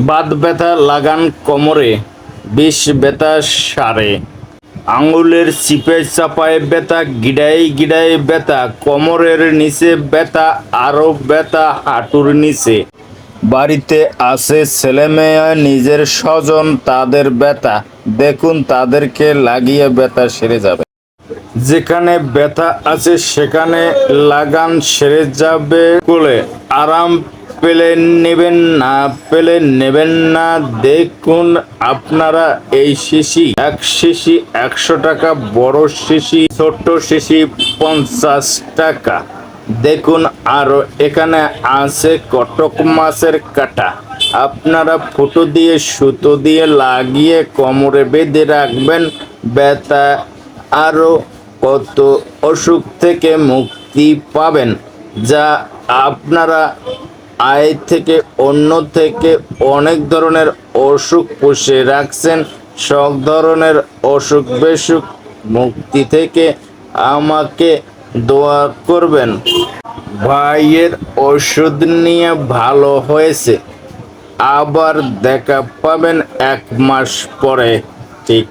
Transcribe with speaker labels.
Speaker 1: বাত ব্যথা লাগান কোমরে, বিষ ব্যথা সারে। আঙুলের চিপে চাপায় ব্যথা, গিডায় গিডায় ব্যথা, কোমরের নিচে ব্যথা, আরো ব্যথা হাঁটুর নিচে। বাড়িতে আছে ছেলেমেয়ে, নিজের স্বজন, তাদের ব্যথা দেখুন, তাদেরকে লাগিয়ে ব্যথা সেরে যাবে। যেখানে ব্যথা আছে সেখানে লাগান, সেরে যাবে কোলে। আরাম পেলে নেবেন, না পেলে নেবেন না। দেখুন আপনারা এই শিশি, এক শিশি 100 টাকা, বড় শিশি, ছোট্ট শিশি 50 টাকা। দেখুন আরো এখানে আছে কটক মাছের কাঁটা। আপনারা ফুটো দিয়ে সুতো দিয়ে লাগিয়ে কোমরে বেঁধে রাখবেন। ব্যথা আরো কত অসুখ থেকে মুক্তি পাবেন, যা আপনারা আয় থেকে অন্য থেকে অনেক ধরনের অসুখ পুষে রাখছেন। সব ধরনের অসুখ বেসুখ মুক্তি থেকে আমাকে দোয়া করবেন। ভাইয়ের ওষুধ নিয়ে ভালো হয়েছে, আবার দেখা পাবেন 1 মাস পরে। ঠিক